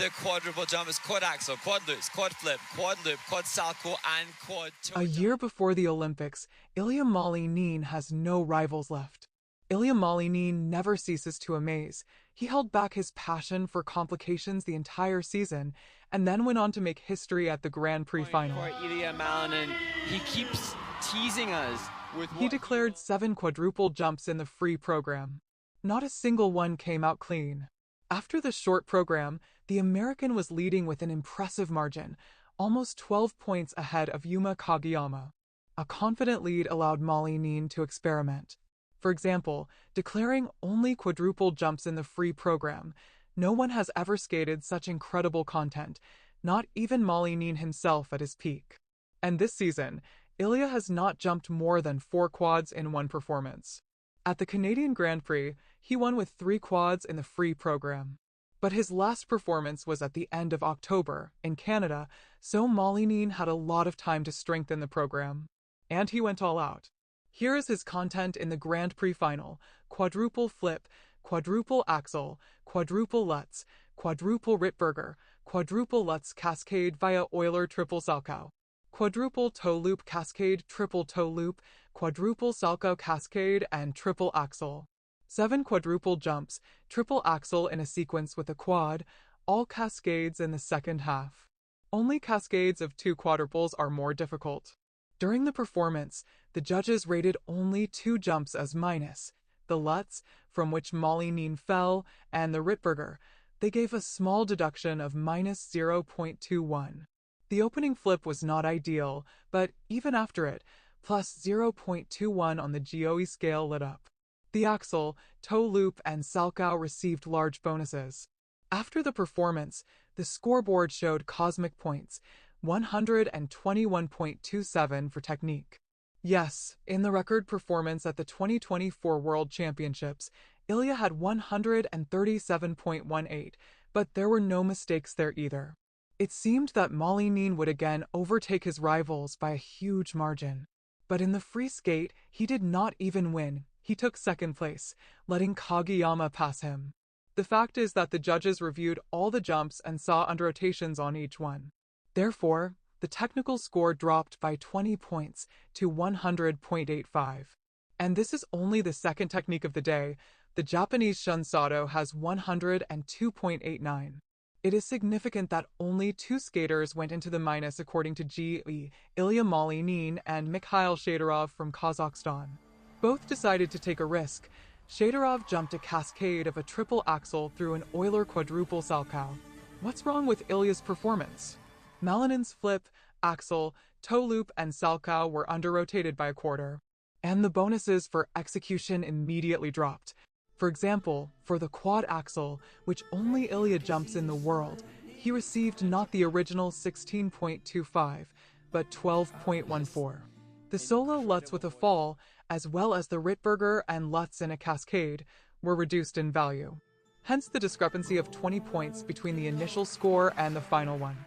the quadruple jump is quad axel, quad loops, quad flip, quad loop, quad salchow, and quad toe A year before the Olympics, Ilia Malinin has no rivals left. Ilia Malinin never ceases to amaze. He held back his passion for complications the entire season, and then went on to make history at the Grand Prix final. For Ilia Malinin, he keeps teasing us with He declared 7 quadruple jumps in the free program. Not a single one came out clean. After the short program, the American was leading with an impressive margin, almost 12 points ahead of Yuma Kageyama. A confident lead allowed Malinin to experiment. For example, declaring only quadruple jumps in the free program. No one has ever skated such incredible content, not even Malinin himself at his peak. And this season, Ilia has not jumped more than 4 quads in one performance. At the Canadian Grand Prix, he won with 3 quads in the free program. But his last performance was at the end of October, in Canada, so Malinin had a lot of time to strengthen the program. And he went all out. Here is his content in the Grand Prix final: quadruple flip, quadruple axel, quadruple Lutz, quadruple Rittberger, quadruple Lutz cascade via Euler triple salchow, quadruple toe loop cascade, triple toe loop, quadruple salchow cascade, and triple axel. 7 quadruple jumps, triple axel in a sequence with a quad, all cascades in the second half. Only cascades of 2 quadruples are more difficult. During the performance, the judges rated only 2 jumps as minus: the Lutz, from which Malinin fell, and the Rittberger. They gave a small deduction of minus 0.21. The opening flip was not ideal, but even after it, plus 0.21 on the GOE scale lit up. The axel, toe loop, and salchow received large bonuses. After the performance, the scoreboard showed cosmic points: 121.27 for technique. Yes, in the record performance at the 2024 World Championships, Ilia had 137.18, but there were no mistakes there either. It seemed that Malinin would again overtake his rivals by a huge margin. But in the free skate, he did not even win. He took second place, letting Kageyama pass him. The fact is that the judges reviewed all the jumps and saw under-rotations on each one. Therefore, the technical score dropped by 20 points to 100.85. And this is only the second technique of the day. The Japanese Shunsato has 102.89. It is significant that only 2 skaters went into the minus according to GE, Ilia Malinin and Mikhail Shadorov from Kazakhstan. Both decided to take a risk. Shadorov jumped a cascade of a triple axel through an Euler quadruple salchow. What's wrong with Ilia's performance? Malinin's flip, axel, toe loop, and salchow were under-rotated by a quarter. And the bonuses for execution immediately dropped. For example, for the quad axel, which only Ilia jumps in the world, he received not the original 16.25, but 12.14. The solo Lutz with a fall, as well as the Rittberger and Lutz in a cascade, were reduced in value. Hence the discrepancy of 20 points between the initial score and the final one.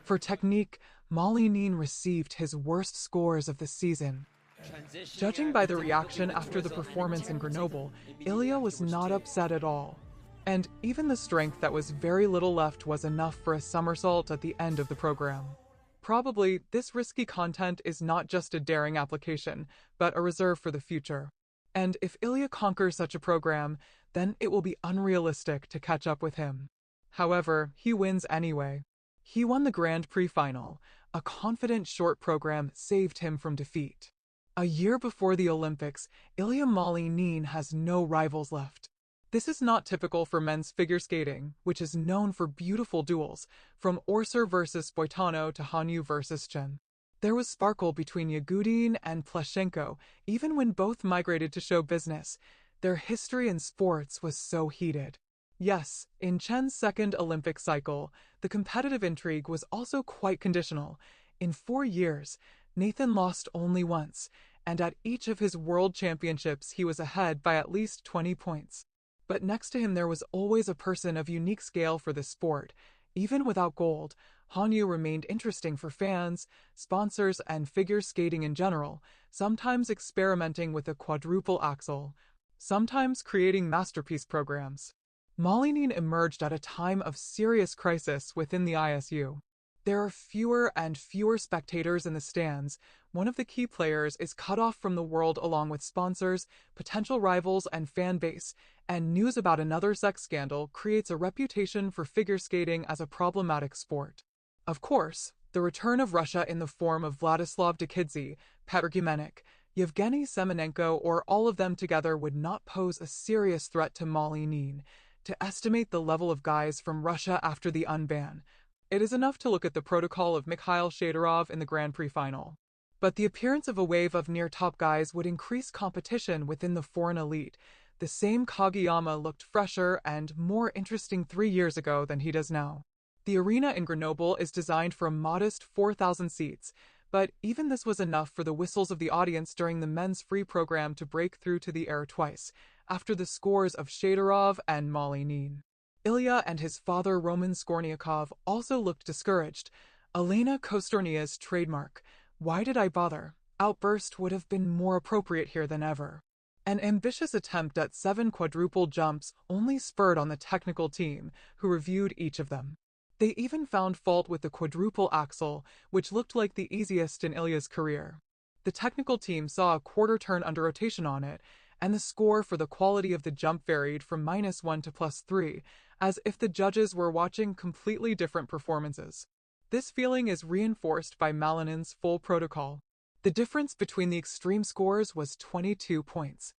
For technique, Malinin received his worst scores of the season. Judging by the reaction after the performance in Grenoble, Ilia was not upset at all. And even the strength that was very little left was enough for a somersault at the end of the program. Probably, this risky content is not just a daring application, but a reserve for the future. And if Ilia conquers such a program, then it will be unrealistic to catch up with him. However, he wins anyway. He won the Grand Prix final. A confident short program saved him from defeat. A year before the Olympics, Ilia Malinin has no rivals left. This is not typical for men's figure skating, which is known for beautiful duels, from Orser versus Boitano to Hanyu versus Chen. There was sparkle between Yagudin and Plashenko, even when both migrated to show business. Their history in sports was so heated. Yes, in Chen's second Olympic cycle, the competitive intrigue was also quite conditional. In 4 years, Nathan lost only once, and at each of his world championships he was ahead by at least 20 points. But next to him there was always a person of unique scale for the sport. Even without gold, Hanyu remained interesting for fans, sponsors, and figure skating in general, sometimes experimenting with a quadruple axel, sometimes creating masterpiece programs. Malinin emerged at a time of serious crisis within the ISU. There are fewer and fewer spectators in the stands. One of the key players is cut off from the world along with sponsors, potential rivals, and fan base, and news about another sex scandal creates a reputation for figure skating as a problematic sport. Of course, the return of Russia in the form of Vladislav Dekidze, Petr Gumenik, Yevgeny Semenenko, or all of them together would not pose a serious threat to Malinin. To estimate the level of guys from Russia after the unban, it is enough to look at the protocol of Mikhail Shadorov in the Grand Prix final. But the appearance of a wave of near-top guys would increase competition within the foreign elite. The same Kageyama looked fresher and more interesting 3 years ago than he does now. The arena in Grenoble is designed for a modest 4,000 seats, but even this was enough for the whistles of the audience during the men's free program to break through to the air twice, after the scores of Shadorov and Malinin. Ilia and his father Roman Skorniakov also looked discouraged. Elena Kostornia's trademark, "Why did I bother?" outburst would have been more appropriate here than ever. An ambitious attempt at 7 quadruple jumps only spurred on the technical team, who reviewed each of them. They even found fault with the quadruple axel, which looked like the easiest in Ilya's career. The technical team saw a quarter turn under rotation on it, and the score for the quality of the jump varied from -1 to +3, as if the judges were watching completely different performances. This feeling is reinforced by Malinin's full protocol. The difference between the extreme scores was 22 points.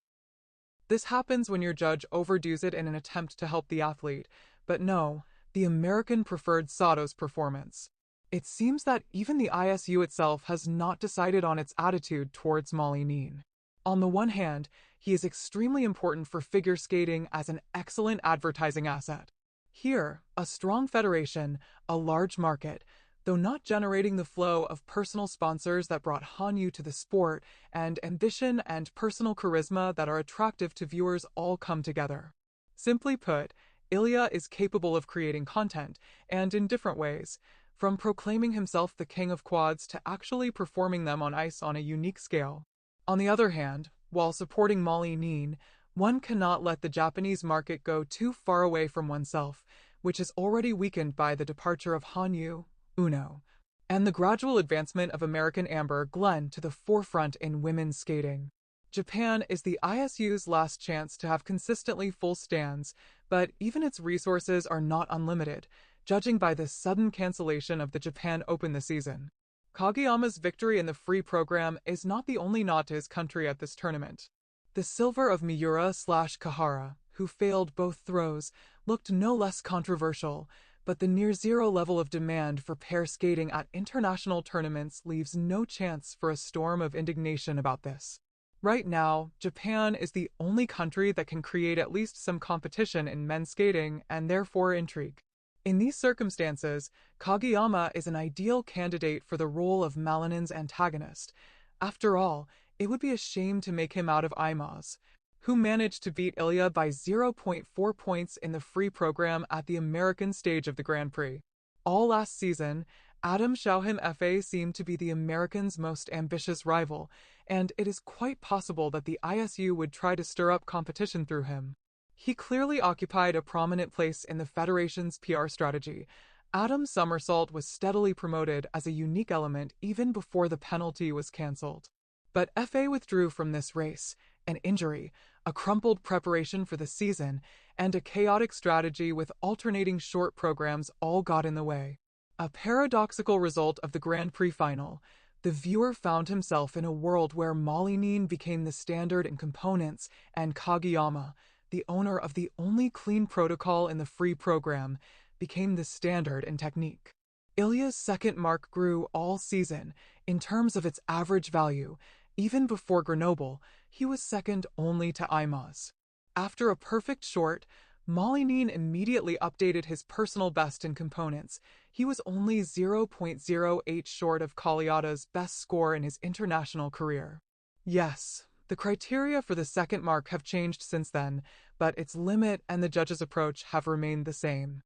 This happens when your judge overdoes it in an attempt to help the athlete, but no, the American preferred Sato's performance. It seems that even the ISU itself has not decided on its attitude towards Malinin. On the one hand, he is extremely important for figure skating as an excellent advertising asset. Here, a strong federation, a large market, though not generating the flow of personal sponsors that brought Hanyu to the sport, and ambition and personal charisma that are attractive to viewers all come together. Simply put, Ilia is capable of creating content, and in different ways, from proclaiming himself the king of quads to actually performing them on ice on a unique scale. On the other hand, while supporting Malinin, one cannot let the Japanese market go too far away from oneself, which is already weakened by the departure of Hanyu, Uno, and the gradual advancement of American Amber Glenn to the forefront in women's skating. Japan is the ISU's last chance to have consistently full stands, but even its resources are not unlimited, judging by the sudden cancellation of the Japan Open this season. Kageyama's victory in the free program is not the only nod to his country at this tournament. The silver of Miura/Kahara, who failed both throws, looked no less controversial, but the near-zero level of demand for pair skating at international tournaments leaves no chance for a storm of indignation about this. Right now, Japan is the only country that can create at least some competition in men's skating and therefore intrigue. In these circumstances, Kageyama is an ideal candidate for the role of Malinin's antagonist. After all, it would be a shame to make him out of Imaz, who managed to beat Ilia by 0.4 points in the free program at the American stage of the Grand Prix. All last season, Adam Shauhim Fa seemed to be the Americans' most ambitious rival, and it is quite possible that the ISU would try to stir up competition through him. He clearly occupied a prominent place in the Federation's PR strategy. Adam's somersault was steadily promoted as a unique element even before the penalty was cancelled. But FA withdrew from this race. An injury, a crumpled preparation for the season, and a chaotic strategy with alternating short programs all got in the way. A paradoxical result of the Grand Prix final. The viewer found himself in a world where Malinin became the standard in components and Kageyama, the owner of the only clean protocol in the free program, became the standard in technique. Ilya's second mark grew all season in terms of its average value. Even before Grenoble, he was second only to Imaz. After a perfect short, Malinin immediately updated his personal best in components. He was only 0.08 short of Kaliada's best score in his international career. Yes, the criteria for the second mark have changed since then, but its limit and the judge's approach have remained the same.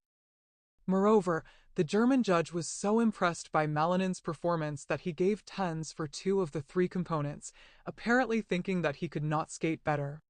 Moreover, the German judge was so impressed by Malinin's performance that he gave 10s for 2 of the 3 components, apparently thinking that he could not skate better.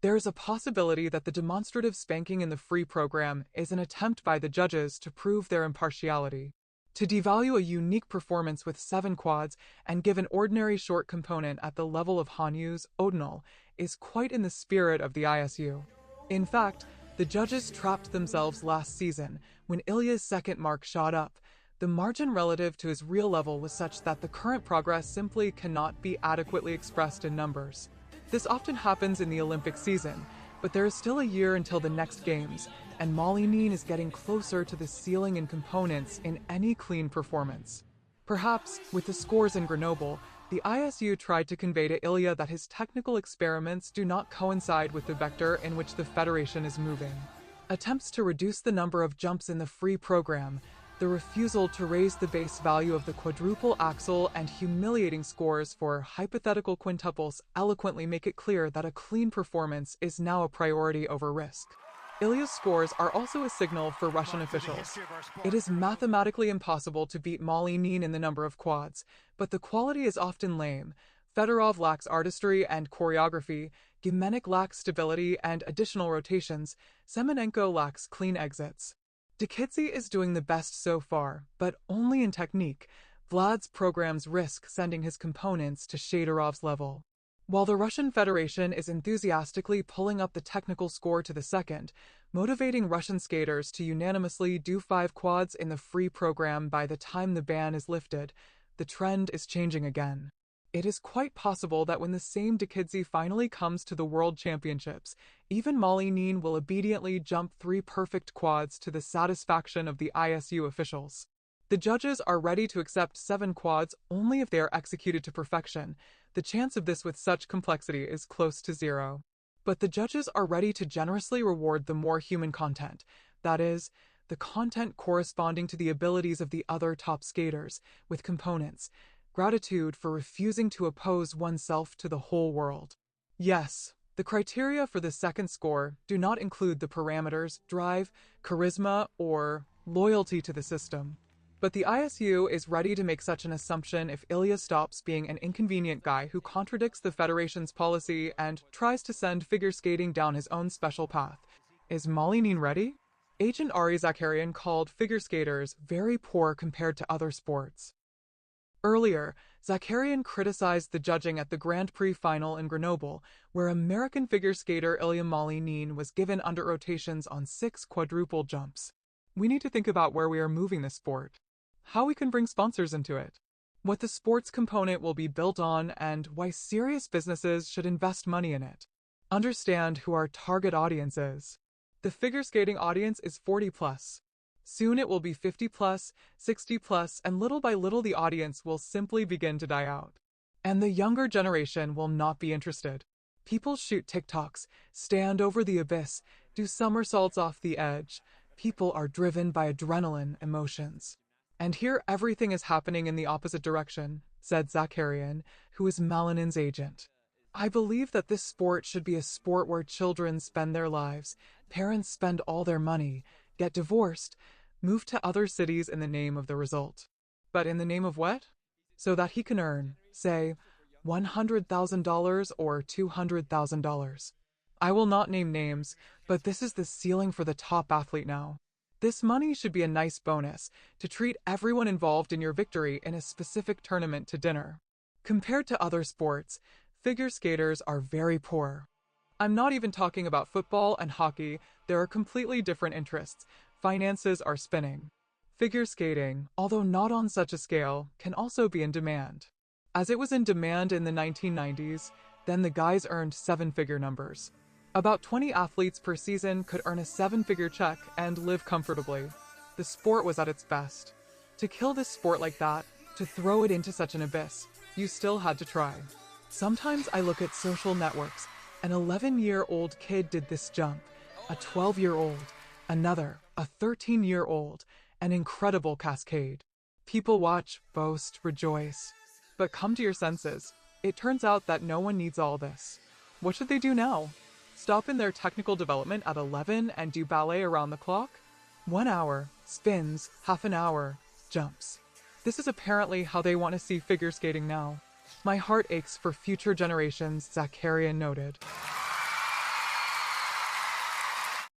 There is a possibility that the demonstrative spanking in the free program is an attempt by the judges to prove their impartiality. To devalue a unique performance with 7 quads and give an ordinary short component at the level of Hanyu's Odinal is quite in the spirit of the ISU. In fact, the judges trapped themselves last season when Ilia's second mark shot up. The margin relative to his real level was such that the current progress simply cannot be adequately expressed in numbers. This often happens in the Olympic season, but there is still a year until the next games, and Malinin is getting closer to the ceiling in components in any clean performance. Perhaps, with the scores in Grenoble, the ISU tried to convey to Ilia that his technical experiments do not coincide with the vector in which the Federation is moving. Attempts to reduce the number of jumps in the free program, the refusal to raise the base value of the quadruple axel, and humiliating scores for hypothetical quintuples eloquently make it clear that a clean performance is now a priority over risk. Ilia's scores are also a signal for Russian officials. It is mathematically impossible to beat Malinin in the number of quads, but the quality is often lame. Fedorov lacks artistry and choreography, Gimennik lacks stability and additional rotations, Semenenko lacks clean exits. Dikidze is doing the best so far, but only in technique. Vlad's programs risk sending his components to Shadorov's level. While the Russian Federation is enthusiastically pulling up the technical score to the second, motivating Russian skaters to unanimously do 5 quads in the free program by the time the ban is lifted, the trend is changing again. It is quite possible that when the same Dikidze finally comes to the World Championships, even Malinin will obediently jump 3 perfect quads to the satisfaction of the ISU officials. The judges are ready to accept 7 quads only if they are executed to perfection. The chance of this with such complexity is close to 0. But the judges are ready to generously reward the more human content, that is, the content corresponding to the abilities of the other top skaters, with components. Gratitude for refusing to oppose oneself to the whole world. Yes, the criteria for the second score do not include the parameters drive, charisma, or loyalty to the system. But the ISU is ready to make such an assumption if Ilia stops being an inconvenient guy who contradicts the Federation's policy and tries to send figure skating down his own special path. Is Malinin ready? Agent Ari Zakarian called figure skaters very poor compared to other sports. Earlier, Zakarian criticized the judging at the Grand Prix final in Grenoble, where American figure skater Ilia Malinin was given under rotations on 6 quadruple jumps. We need to think about where we are moving this sport, how we can bring sponsors into it, what the sports component will be built on, and why serious businesses should invest money in it. Understand who our target audience is. The figure skating audience is 40 plus. Soon it will be 50 plus, 60 plus, and little by little the audience will simply begin to die out. And the younger generation will not be interested. People shoot TikToks, stand over the abyss, do somersaults off the edge. People are driven by adrenaline emotions. And here everything is happening in the opposite direction, said Zakarian, who is Malinin's agent. I believe that this sport should be a sport where children spend their lives, parents spend all their money, get divorced, move to other cities in the name of the result. But in the name of what? So that he can earn, say, $100,000 or $200,000. I will not name names, but this is the ceiling for the top athlete now. This money should be a nice bonus to treat everyone involved in your victory in a specific tournament to dinner. Compared to other sports, figure skaters are very poor. I'm not even talking about football and hockey. There are completely different interests. Finances are spinning. Figure skating, although not on such a scale, can also be in demand. As it was in demand in the 1990s, then the guys earned 7-figure numbers. About 20 athletes per season could earn a 7-figure check and live comfortably. The sport was at its best. To kill this sport like that, to throw it into such an abyss, you still had to try. Sometimes I look at social networks. An 11-year-old kid did this jump, a 12-year-old, another, a 13-year-old, an incredible cascade. People watch, boast, rejoice. But come to your senses. It turns out that no one needs all this. What should they do now? Stop in their technical development at 11 and do ballet around the clock? 1 hour, spins, half an hour, jumps. This is apparently how they want to see figure skating now. My heart aches for future generations, Zakarian noted.